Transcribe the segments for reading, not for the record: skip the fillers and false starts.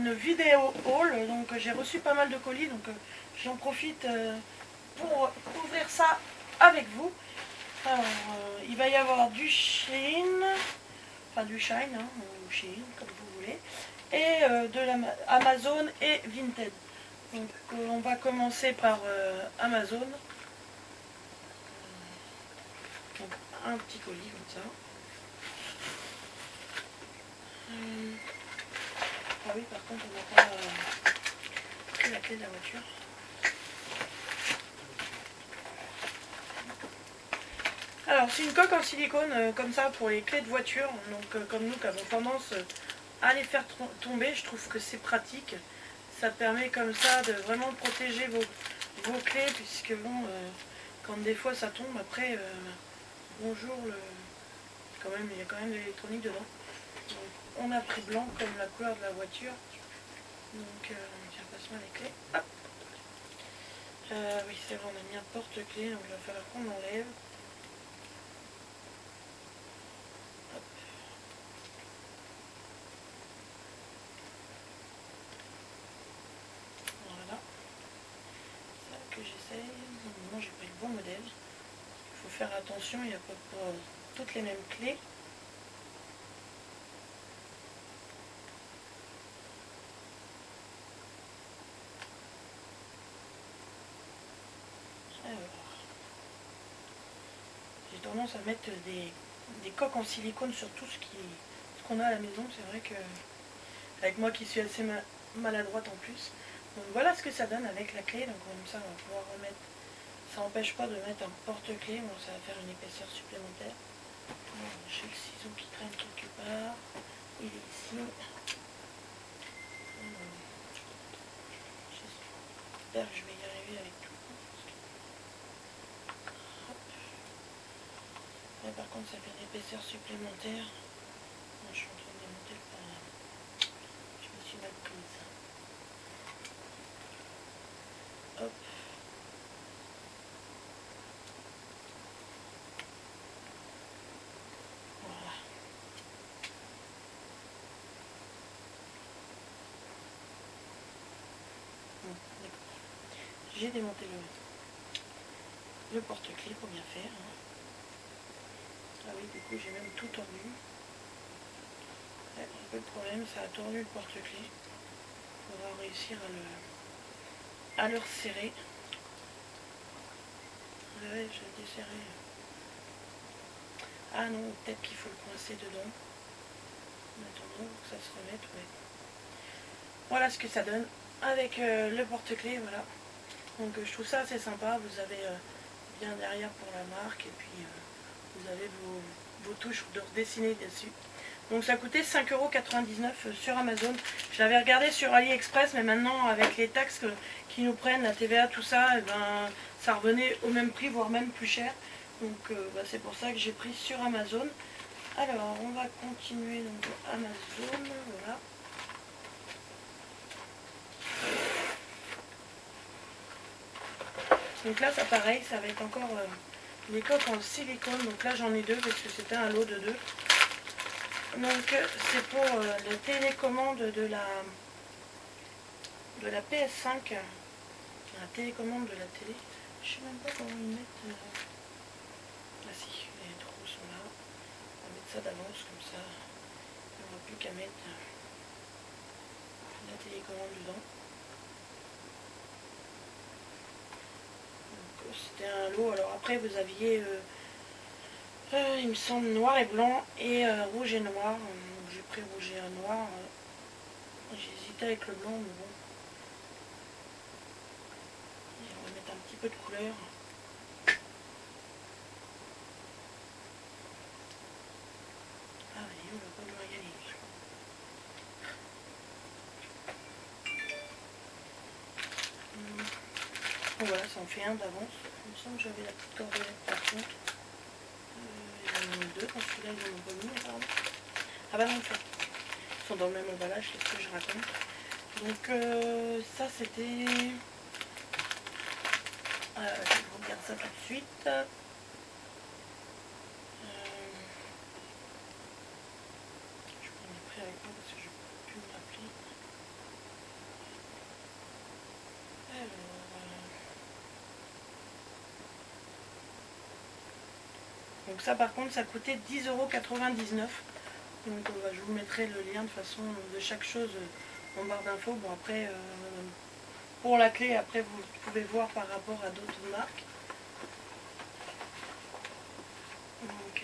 une vidéo haul. Donc j'ai reçu pas mal de colis, donc j'en profite pour ouvrir ça avec vous. Alors il va y avoir du Shein, enfin du Shine, hein, ou Shein comme vous voulez, et de l'Amazon et Vinted. Donc on va commencer par Amazon. Donc un petit colis comme ça. Ah oui, par contre, on n'a pas pris la clé de la voiture. Alors, c'est une coque en silicone comme ça pour les clés de voiture. Donc, comme nous qui avons tendance à les faire tomber, je trouve que c'est pratique. Ça permet comme ça de vraiment protéger vos clés, puisque bon, quand des fois ça tombe, après, bonjour, il y a quand même de l'électronique dedans. Donc, on a pris blanc comme la couleur de la voiture. Donc, tiens, passe-moi les clés. Hop. Oui, c'est vrai, on a mis un porte-clés, donc il va falloir qu'on l'enlève. Hop. Voilà. C'est ça que j'essaye. Normalement, j'ai pris le bon modèle. Il faut faire attention, il n'y a pas toutes les mêmes clés. J'ai tendance à mettre des coques en silicone sur tout ce qu'on a à la maison. C'est vrai que, avec moi qui suis assez maladroite en plus. Donc voilà ce que ça donne avec la clé. Donc comme ça, on va pouvoir remettre. Ça n'empêche pas de mettre un porte-clés. Bon, ça va faire une épaisseur supplémentaire. J'ai le ciseau qui traîne quelque part. Il est ici. J'espère que je vais y arriver avec tout. Mais par contre, ça fait une épaisseur supplémentaire. Moi, je suis en train de démonter le pain. Je me suis mal prise. Hop. Voilà. Bon, d'accord. J'ai démonté le porte-clés pour bien faire. Hein. Ah oui, du coup, j'ai même tout tordu. Ouais, un peu le problème, ça a tordu le porte-clés. Il faudra réussir à le resserrer. Ouais, je l'ai desserré. Ah non, peut-être qu'il faut le coincer dedans. En attendant que ça se remette, ouais. Voilà ce que ça donne avec le porte-clés, voilà. Donc je trouve ça assez sympa. Vous avez bien derrière pour la marque et puis vous avez vos touches de dessiner dessus. Donc ça coûtait 5,99 € sur Amazon. Je l'avais regardé sur AliExpress, mais maintenant avec les taxes qui nous prennent, la TVA, tout ça, et ben, ça revenait au même prix, voire même plus cher. Donc bah, c'est pour ça que j'ai pris sur Amazon. Alors on va continuer donc Amazon, voilà. Donc là ça pareil, ça va être encore les coques en silicone. Donc là j'en ai deux parce que c'était un lot de deux. Donc c'est pour la télécommande de la PS5. La télécommande de la télé. Je sais même pas comment ils mettent. Ah si, les trous sont là. On va mettre ça d'avance comme ça. Il n'y aura plus qu'à mettre la télécommande dedans. C'était un lot. Alors après vous aviez il me semble noir et blanc et rouge et noir. Donc j'ai pris rouge et noir. J'ai hésité avec le blanc, mais bon. Et on va mettre un petit peu de couleur. Ah oui, on va pas me régaler. Bon, voilà, ça en fait un d'avance. Il me semble que j'avais la petite cordelette par contre. Il y en a deux, dans celui-là ils en ont pas mis apparemment. Ah bah non, ils sont dans le même emballage, c'est ce que je raconte. Donc ça c'était... je vous regarde ça tout de suite. Je prends mes prix avec moi parce que je ne peux plus me rappeler. Donc ça par contre ça coûtait 10,99 €. Donc je vous mettrai le lien de façon de chaque chose en barre d'infos. Bon après pour la clé après vous pouvez voir par rapport à d'autres marques. Donc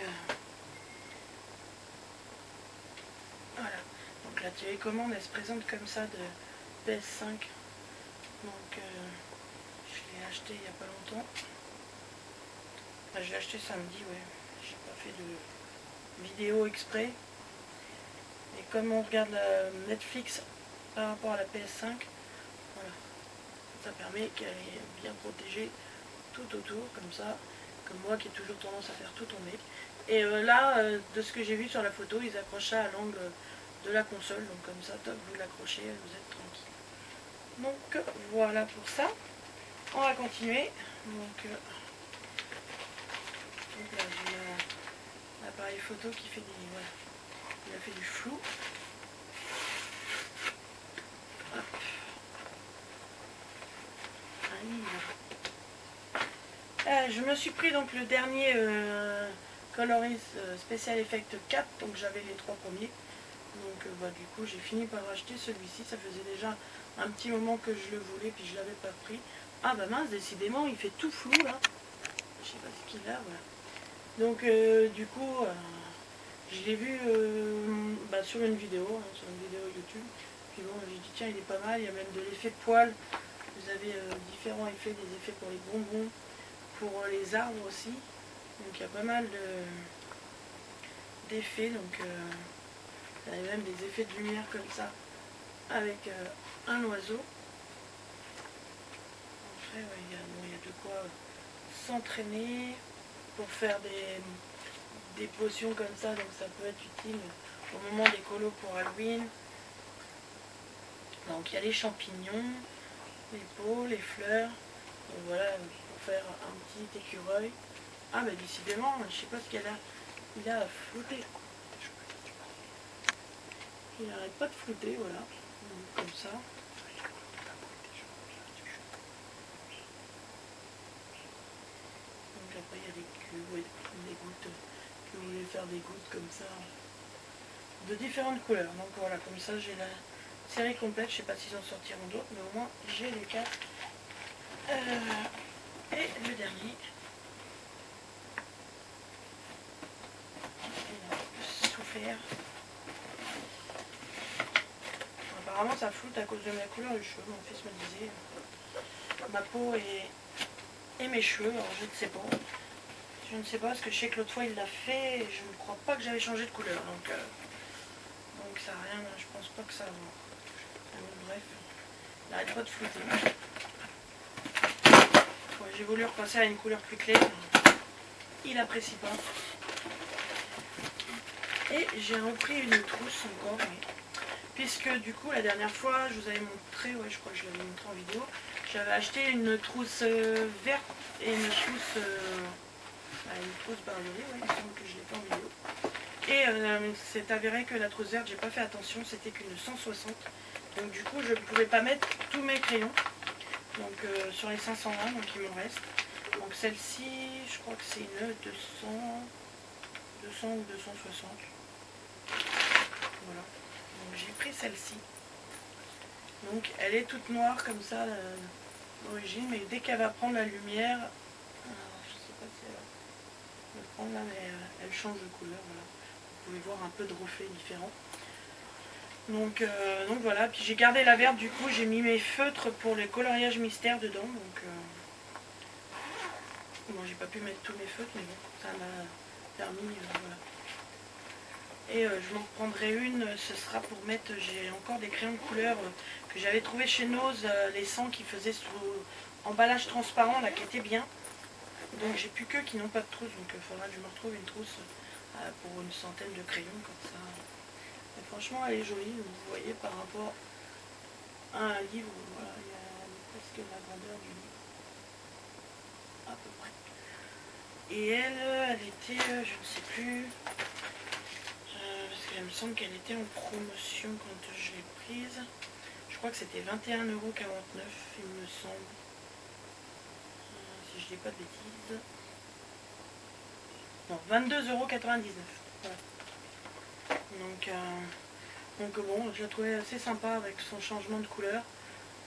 voilà. Donc la télécommande elle se présente comme ça de PS5. Donc je l'ai acheté il n'y a pas longtemps. Enfin, je l'ai acheté samedi, ouais. J'ai pas fait de vidéo exprès. Et comme on regarde Netflix par rapport à la PS5, voilà, ça permet qu'elle est bien protégée tout autour, comme ça, comme moi qui ai toujours tendance à faire tout tomber. Et là, de ce que j'ai vu sur la photo, ils accrochent ça à l'angle de la console, donc comme ça, top, vous l'accrochez, vous êtes tranquille. Donc voilà pour ça. On va continuer. Donc là, j'ai l'appareil photo qui fait des... Voilà, il a fait du flou. Je me suis pris donc le dernier Coloris Special Effect 4, donc j'avais les 3 premiers. Donc du coup j'ai fini par acheter celui-ci, ça faisait déjà un petit moment que je le voulais puis je l'avais pas pris. Ah bah mince, décidément il fait tout flou là. Je sais pas ce qu'il a, voilà. Donc du coup je l'ai vu sur une vidéo, sur une vidéo YouTube. Puis bon j'ai dit tiens il est pas mal, il y a même de l'effet poil. Vous avez différents effets, des effets pour les bonbons, pour les arbres aussi. Donc il y a pas mal d'effets. Donc il y a même des effets de lumière comme ça avec un oiseau. Après il y a de quoi s'entraîner pour faire des potions comme ça. Donc ça peut être utile au moment des colos pour Halloween. Donc il y a les champignons, les pots, les fleurs. Donc voilà, pour faire un petit écureuil. Ah bah décidément, je sais pas ce qu'elle a. Il a flouté. Il n'arrête pas de flouter, voilà. Donc, comme ça. Donc après il y a des cubes, oui, des gouttes. Que vous voulez faire des gouttes comme ça. De différentes couleurs. Donc voilà, comme ça j'ai la série complète. Je sais pas s'ils en sortiront d'autres, mais au moins j'ai les 4. Et le dernier. Souffert. Apparemment ça floute à cause de ma couleur de cheveux. Mon fils me disait ma peau et mes cheveux, alors je ne sais pas. Je ne sais pas parce que je sais que l'autre fois il l'a fait et je ne crois pas que j'avais changé de couleur. Donc ça n'a rien, je pense pas que ça va. Bref, il n'arrête pas de flouter. Ouais, j'ai voulu repasser à une couleur plus claire. Il apprécie pas. Et j'ai repris une trousse encore, oui. Puisque du coup la dernière fois je vous avais montré, ouais je crois que je l'avais montré en vidéo, j'avais acheté une trousse verte et une trousse bariolée, ouais, il me semble que je l'ai fait en vidéo. Et c'est avéré que la trousse verte, j'ai pas fait attention, c'était qu'une 160. Donc du coup je ne pouvais pas mettre tous mes crayons. Donc sur les 520, donc il me reste. Donc celle-ci, je crois que c'est une 200 ou 260. Voilà. Donc j'ai pris celle-ci. Donc elle est toute noire comme ça d'origine, mais dès qu'elle va prendre la lumière, alors, je sais pas si elle va prendre là, mais elle change de couleur. Voilà. Vous pouvez voir un peu de reflets différents. Donc voilà, puis j'ai gardé la verte, du coup j'ai mis mes feutres pour les coloriages mystères dedans. Donc bon, j'ai pas pu mettre tous mes feutres, mais bon, ça m'a permis, voilà. Et je m'en reprendrai une, ce sera pour mettre, j'ai encore des crayons de couleur que j'avais trouvé chez Nose, les 100 qui faisaient sous emballage transparent, là, qui étaient bien. Donc j'ai plus qu'eux qui n'ont pas de trousse, donc il faudra que je me retrouve une trousse pour une centaine de crayons, comme ça. Et franchement, elle est jolie, vous voyez, par rapport à un livre, voilà, il y a presque la grandeur du livre, à peu près. Et elle était, je ne sais plus... parce qu'il me semble qu'elle était en promotion quand je l'ai prise. Je crois que c'était 21,49 €, il me semble. Si je dis pas de bêtises. Non, 22,99 €. Voilà. Donc bon, je l'ai trouvé assez sympa avec son changement de couleur.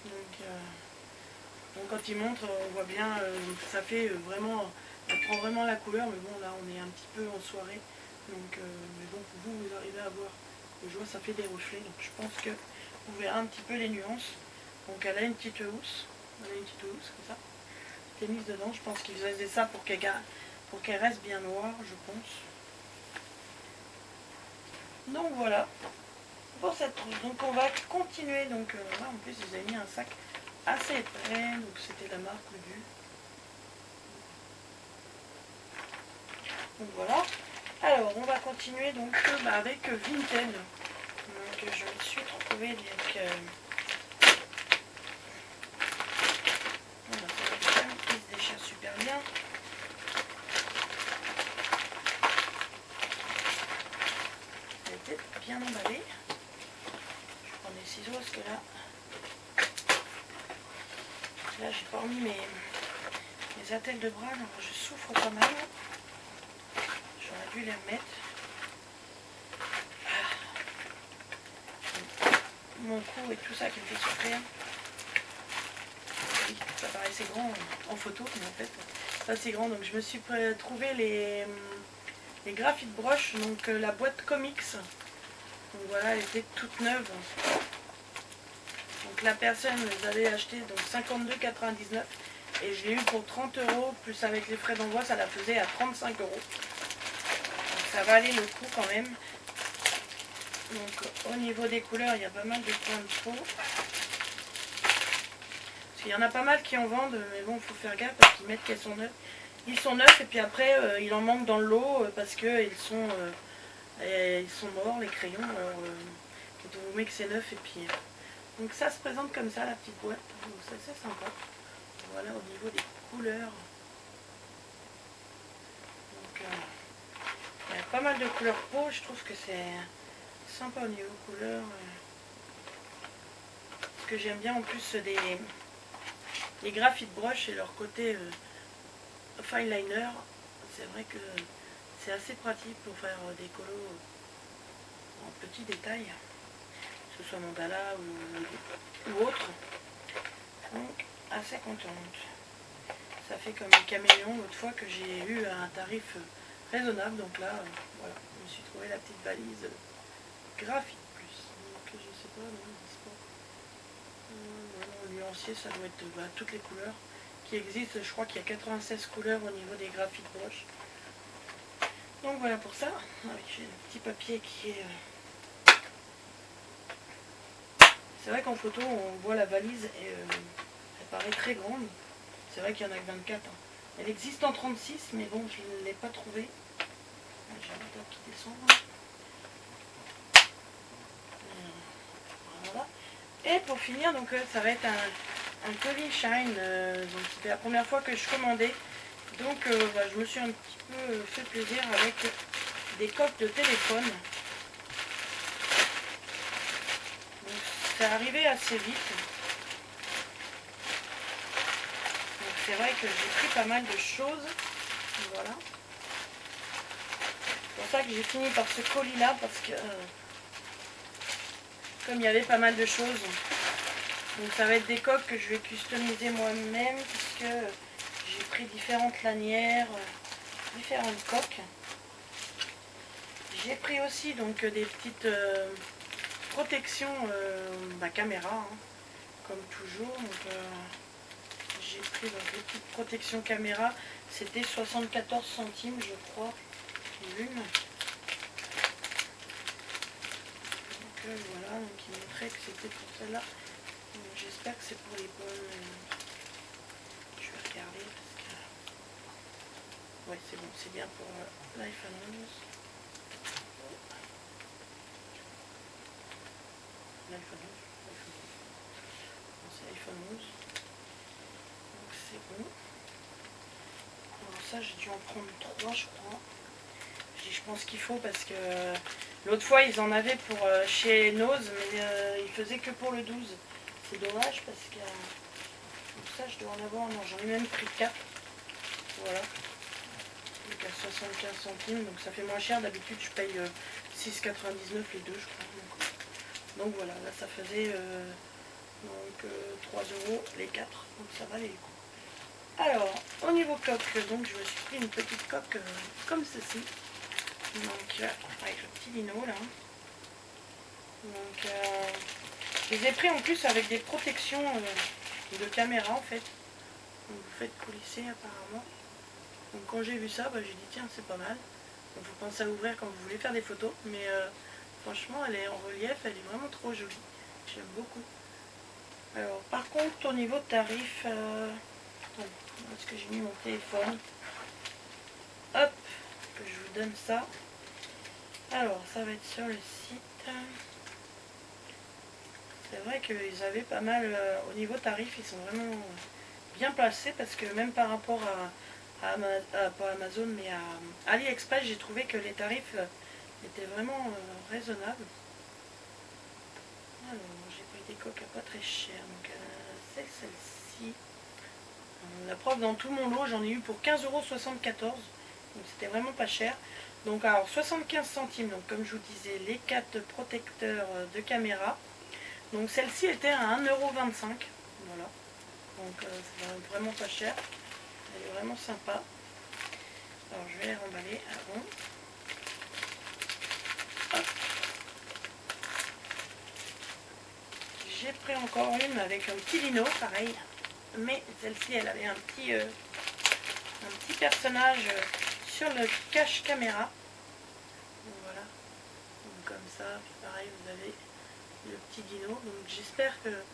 Donc quand il montre, on voit bien, ça fait vraiment, elle prend vraiment la couleur, mais bon là on est un petit peu en soirée. Mais bon, vous arrivez à voir, je vois ça fait des reflets, donc je pense que vous verrez un petit peu les nuances. Donc elle a une petite housse, comme ça, qui est mise dedans. Je pense qu'ils faisaient ça pour qu'elle reste bien noire, je pense. Donc voilà pour cette trousse. Donc on va continuer. Donc là en plus ils avaient mis un sac assez épais, donc c'était la marque Ubu. Donc voilà. Alors on va continuer donc avec Vinted. Donc je me suis retrouvée avec il se déchire super bien. Elle était bien emballée. Je prends des ciseaux parce que là j'ai pas remis mes attelles de bras, donc je souffre pas mal. J'aurais dû les remettre. Mon cou et tout ça qui me fait souffrir. Oui, ça paraissait grand en photo, mais en fait, ça c'est grand. Donc je me suis trouvé les graphite broches, donc la boîte comics. Donc voilà, elle était toute neuve. Donc la personne les avait achetées donc 52,99 € et je l'ai eu pour 30 € plus avec les frais d'envoi, ça la faisait à 35 €. Donc ça valait le coup quand même. Donc au niveau des couleurs, il y a pas mal de points de peau. Parce qu'il y en a pas mal qui en vendent, mais bon, il faut faire gaffe parce qu'ils mettent qu'elles sont neuves. Ils sont neufs et puis après, il en manque dans le lot parce qu'ils sont morts, les crayons. Alors, quand on vous met que c'est neuf et puis... Donc ça se présente comme ça, la petite boîte. Donc ça, c'est sympa. Voilà, au niveau des couleurs. Donc, il y a pas mal de couleurs peau. Je trouve que c'est sympa au niveau couleurs. Ce que j'aime bien en plus des graphite brush et leur côté fine liner, c'est vrai que c'est assez pratique pour faire des colos en petits détails, que ce soit mandala ou autre. Donc assez contente. Ça fait comme un caméléon l'autre fois que j'ai eu à un tarif raisonnable. Donc là, voilà, je me suis trouvé la petite valise graphite plus. Donc je sais pas, non, nuancier, ça doit être toutes les couleurs qui existent. Je crois qu'il y a 96 couleurs au niveau des graphites broches. Donc voilà pour ça. J'ai le petit papier qui est... C'est vrai qu'en photo, on voit la valise et elle paraît très grande. C'est vrai qu'il y en a que 24. Hein. Elle existe en 36, mais bon, je ne l'ai pas trouvée. J'ai un tas qui descend. Voilà. Et pour finir, donc ça va être un colis Shine. Donc c'était la première fois que je commandais. Donc je me suis un petit peu fait plaisir avec des coques de téléphone. Donc c'est arrivé assez vite. Donc c'est vrai que j'ai pris pas mal de choses. Voilà. C'est pour ça que j'ai fini par ce colis là parce que comme il y avait pas mal de choses. Donc ça va être des coques que je vais customiser moi-même puisque j'ai pris différentes lanières, différentes coques. J'ai pris aussi donc des petites protections caméra, hein, comme toujours. J'ai pris donc des petites protections caméra. C'était 74 centimes je crois l'une. Donc voilà, donc il montrait que c'était pour celle-là. J'espère que c'est pour les bonnes. Je vais regarder parce que... Ouais, c'est bon, c'est bien pour l'iPhone 11. L'iPhone 11. C'est l'iPhone 11. Donc c'est bon. Alors ça, j'ai dû en prendre 3, je crois. Je pense qu'il faut parce que l'autre fois, ils en avaient pour chez Nose, mais ils faisaient que pour le 12. C'est dommage parce que ça je dois en avoir, non j'en ai même pris 4. Voilà. Donc à 75 centimes, donc ça fait moins cher. D'habitude je paye 6,99 les deux, je crois. Donc voilà, là ça faisait 3 euros les 4, donc ça valait le coup. Alors, au niveau coque, donc je me suis pris une petite coque comme ceci. Donc avec le petit lino là. Donc je les ai pris en plus avec des protections de caméra en fait. Donc vous faites coulisser apparemment. Donc quand j'ai vu ça, j'ai dit tiens c'est pas mal. Donc vous pensez à ouvrir quand vous voulez faire des photos. Mais franchement elle est en relief, elle est vraiment trop jolie. J'aime beaucoup. Alors par contre au niveau tarif, est-ce que j'ai mis mon téléphone? Hop, que je vous donne ça. Alors ça va être sur le site. C'est vrai qu'ils avaient pas mal, au niveau tarif, ils sont vraiment bien placés parce que même par rapport pas Amazon mais à AliExpress, j'ai trouvé que les tarifs étaient vraiment raisonnables. Alors, j'ai pris des coques à pas très cher, donc c'est celle-ci. La preuve, dans tout mon lot, j'en ai eu pour 15,74 €, donc c'était vraiment pas cher. Donc alors 75 centimes, donc comme je vous disais, les 4 protecteurs de caméra. Donc celle-ci était à 1,25 €. Voilà. Donc c'est vraiment pas cher. Elle est vraiment sympa. Alors je vais les remballer avant. Hop. J'ai pris encore une avec un petit lino, pareil. Mais celle-ci, elle avait un petit personnage sur le cache caméra. Donc voilà. Donc comme ça, puis pareil, vous avez le petit dino. Donc j'espère que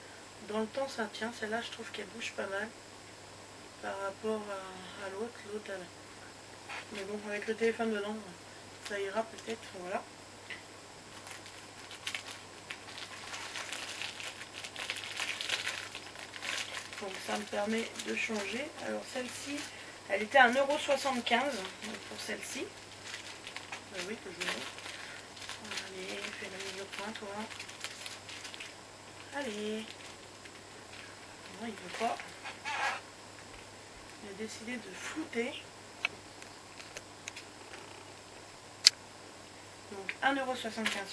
dans le temps ça tient. Celle-là, je trouve qu'elle bouge pas mal par rapport à l'autre. Mais bon, avec le téléphone dedans, ça ira peut-être. Voilà. Donc ça me permet de changer. Alors celle-ci, elle était à 1,75 € pour celle-ci. Oui, que je vous montre. Allez, fais le milieu point, toi. Allez. Non, il veut pas. Il a décidé de flouter. Donc 1,75 €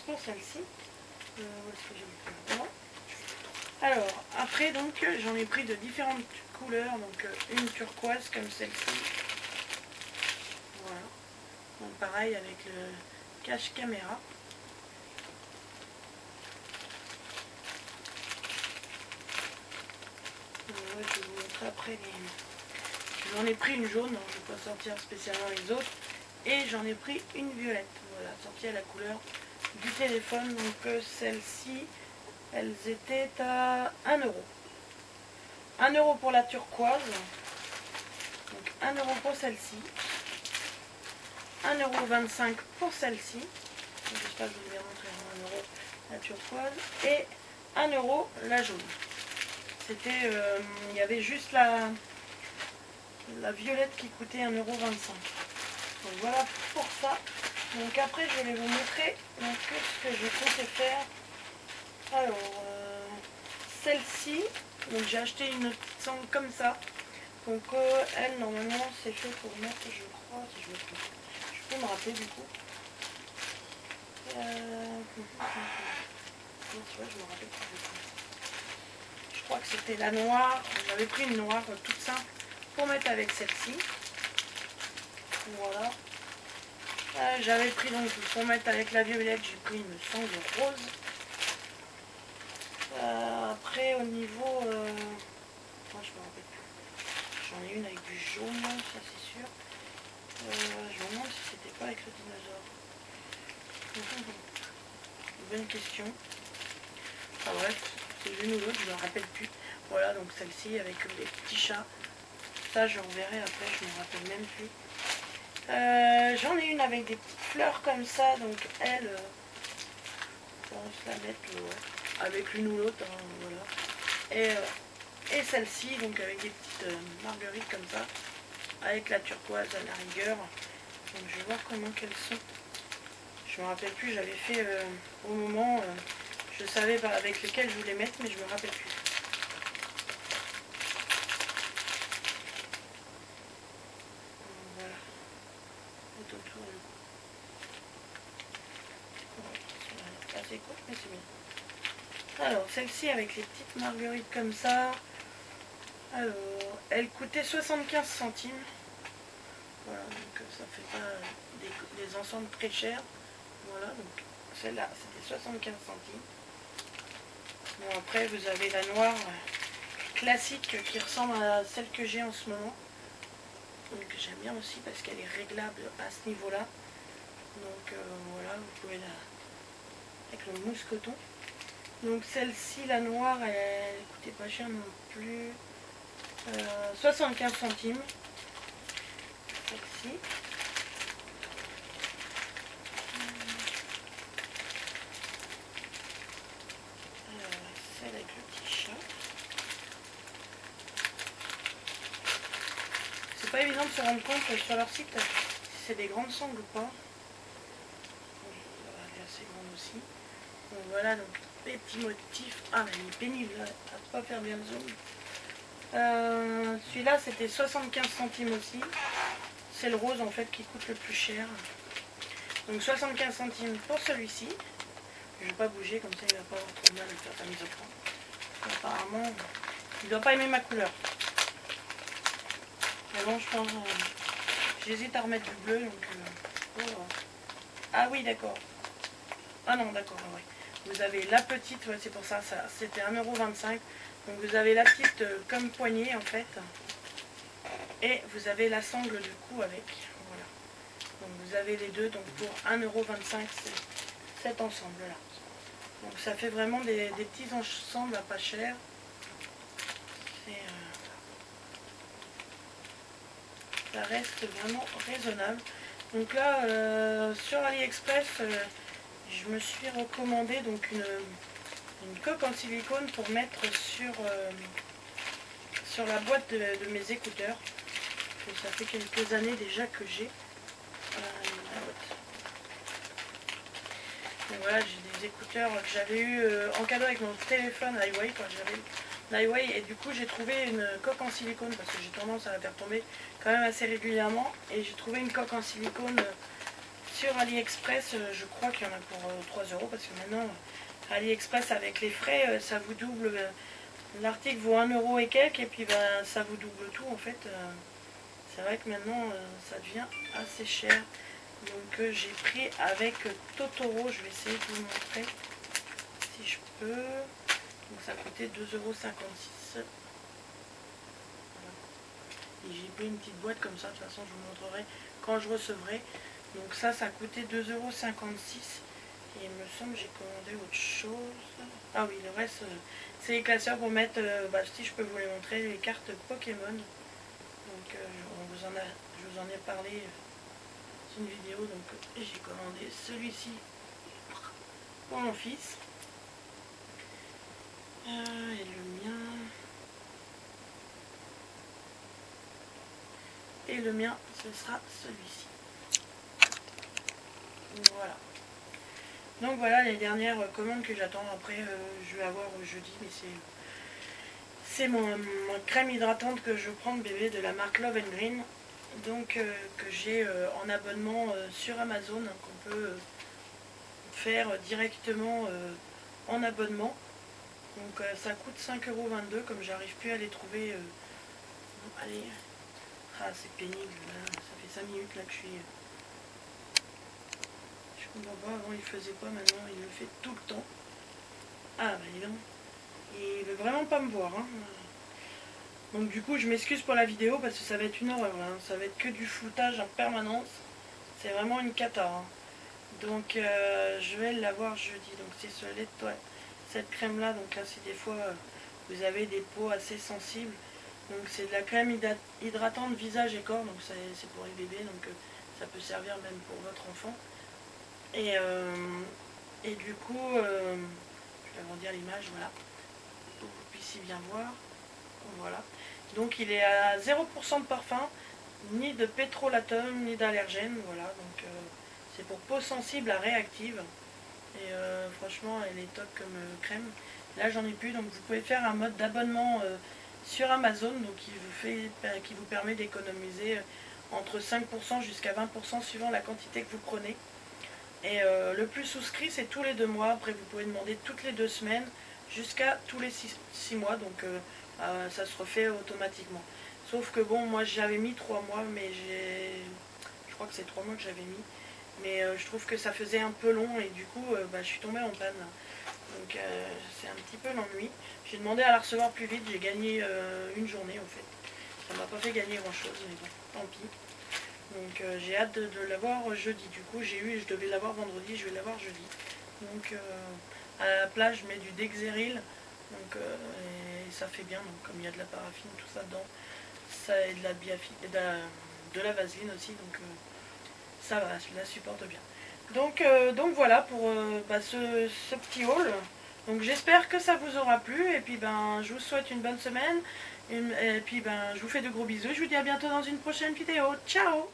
pour celle-ci. Où est-ce que j'ai mis dedans? Alors, après, donc, j'en ai pris de différentes couleurs. Donc, une turquoise comme celle-ci. Voilà. Donc, pareil avec le cache caméra. Je vais vous montrer après les... J'en ai pris une jaune, je ne vais pas sortir spécialement les autres. Et j'en ai pris une violette. Voilà, sortie à la couleur du téléphone. Donc, celle-ci, elles étaient à 1 €. 1 € pour la turquoise. Donc 1 € pour celle-ci. 1,25 € pour celle-ci. J'espère que je vous ai montré 1 € la turquoise. Et 1 € la jaune. C'était, il y avait juste la violette qui coûtait 1,25 €. Donc voilà pour ça. Donc après je vais vous montrer donc, ce que je comptais faire. Alors celle-ci, donc j'ai acheté une sangle comme ça. Donc elle normalement c'est fait pour mettre, je crois, si je me trompe. Je peux me rappeler du coup. Tu vois, je me rappelle plus du tout. Je crois que c'était la noire. J'avais pris une noire toute simple pour mettre avec celle-ci. Voilà. J'avais pris donc pour mettre avec la violette, j'ai pris une sangle rose. Après au niveau, moi je me rappelle plus. J'en ai une avec du jaune, ça c'est sûr. Je me demande si c'était pas avec le dinosaure. Bonne question. Enfin bref, c'est l'une ou l'autre, je ne me rappelle plus. Voilà, donc celle-ci avec les petits chats. Ça je reverrai après, je ne me rappelle même plus. J'en ai une avec des petites fleurs comme ça, donc elle, on va se la mettre avec l'une ou l'autre, hein, voilà. Et celle-ci, donc avec des petites marguerites comme ça, avec la turquoise à la rigueur. Donc je vais voir comment qu'elles sont. Je me rappelle plus, j'avais fait au moment, je savais avec lequel je voulais mettre, mais je me rappelle plus. Voilà. Et c'est bien. Alors, celle-ci avec les petites marguerites comme ça. Alors, elle coûtait 75 centimes. Voilà, donc ça fait pas des ensembles très chers. Voilà, donc celle-là, c'était 75 centimes. Bon, après, vous avez la noire classique qui ressemble à celle que j'ai en ce moment. Donc j'aime bien aussi parce qu'elle est réglable à ce niveau-là. Donc voilà, vous pouvez la... avec le mousse coton. Donc celle-ci, la noire, elle coûtait pas cher non plus. 75 centimes. Celle-ci. Celle avec le petit chat. C'est pas évident de se rendre compte sur leur site si c'est des grandes sangles ou pas. Elle est assez grande aussi. Donc voilà, donc les petits motifs. Ah mais il est pénible là, à pas faire bien le zoom. Celui-là c'était 75 centimes aussi. C'est le rose en fait qui coûte le plus cher. Donc 75 centimes pour celui-ci. Je vais pas bouger comme ça il va pas avoir trop de mal à faire sa mise au point. Apparemment il doit pas aimer ma couleur. Mais bon je pense j'hésite à remettre du bleu donc oh. Ah oui d'accord. Ah non d'accord ouais. Vous avez la petite, ouais, c'est pour ça, c'était 1,25 €. Donc vous avez la petite comme poignée en fait. Et vous avez la sangle de cou avec. Voilà. Donc vous avez les deux, donc pour 1,25 €, c'est cet ensemble là. Donc ça fait vraiment des petits ensembles à pas cher. Ça reste vraiment raisonnable. Donc là, sur AliExpress, je me suis recommandé donc une coque en silicone pour mettre sur la boîte de mes écouteurs. Et ça fait quelques années déjà que j'ai. Donc voilà, j'ai des écouteurs que j'avais eu en cadeau avec mon téléphone iWay quand j'avais l'iWay, et du coup j'ai trouvé une coque en silicone parce que j'ai tendance à la faire tomber quand même assez régulièrement, et j'ai trouvé une coque en silicone sur AliExpress. Je crois qu'il y en a pour 3 € parce que maintenant AliExpress avec les frais ça vous double, l'article vaut 1 € et quelques, et puis ben, ça vous double tout en fait. C'est vrai que maintenant ça devient assez cher. Donc j'ai pris avec Totoro, je vais essayer de vous montrer si je peux. Donc ça coûtait 2,56 €. Voilà. Et j'ai pris une petite boîte comme ça, de toute façon je vous montrerai quand je recevrai. Donc ça coûtait 2,56 €. Et il me semble que j'ai commandé autre chose. Ah oui, le reste c'est les classeurs pour mettre, si je peux vous les montrer, les cartes Pokémon. Donc je vous en ai parlé. Une vidéo, donc j'ai commandé celui-ci pour mon fils et le mien ce sera celui-ci. Voilà, donc voilà les dernières commandes que j'attends. Après je vais avoir jeudi, mais c'est mon crème hydratante que je prends de bébé de la marque Love and Green, donc que j'ai en abonnement sur Amazon, qu'on peut faire directement en abonnement. Donc ça coûte 5,22 € comme j'arrive plus à les trouver. Allez, c'est pénible là. Ça fait 5 minutes là que je suis. Je comprends pas, avant il faisait pas, maintenant il le fait tout le temps. Ah bah dis donc. Il veut vraiment pas me voir. Hein. Donc du coup je m'excuse pour la vidéo parce que ça va être une horreur. Hein. Ça va être que du floutage en permanence. C'est vraiment une cata. Hein. Donc je vais l'avoir jeudi. Donc c'est ce lait de cette crème là. Donc là c'est des fois vous avez des peaux assez sensibles. Donc c'est de la crème hydratante visage et corps. Donc c'est pour les bébés. Donc ça peut servir même pour votre enfant. Et du coup, je vais agrandir l'image, voilà. Pour que vous puissiez bien voir. Voilà. Donc il est à 0% de parfum, ni de pétrolatum, ni d'allergène. Voilà. Donc c'est pour peau sensible à réactive. Et franchement, elle est top comme crème. Là, j'en ai plus. Donc vous pouvez faire un mode d'abonnement sur Amazon. Donc qui vous permet d'économiser entre 5% jusqu'à 20% suivant la quantité que vous prenez. Et le plus souscrit, c'est tous les 2 mois. Après, vous pouvez demander toutes les 2 semaines jusqu'à tous les 6 mois. Donc, ça se refait automatiquement. Sauf que bon, moi j'avais mis 3 mois, mais je crois que c'est 3 mois que j'avais mis. Mais je trouve que ça faisait un peu long et du coup, je suis tombée en panne. Donc, c'est un petit peu l'ennui. J'ai demandé à la recevoir plus vite. J'ai gagné une journée en fait. Ça m'a pas fait gagner grand chose, mais bon, tant pis. Donc j'ai hâte de l'avoir jeudi. Du coup, je devais l'avoir vendredi, je vais l'avoir jeudi. Donc à la place, je mets du Dexeril. Donc et ça fait bien. Donc comme il y a de la paraffine, tout ça dedans, ça et de la biafine, de la vaseline aussi. Donc ça va, je la supporte bien. Donc voilà pour ce petit haul. Donc j'espère que ça vous aura plu. Et puis je vous souhaite une bonne semaine. Et puis je vous fais de gros bisous. Je vous dis à bientôt dans une prochaine vidéo. Ciao!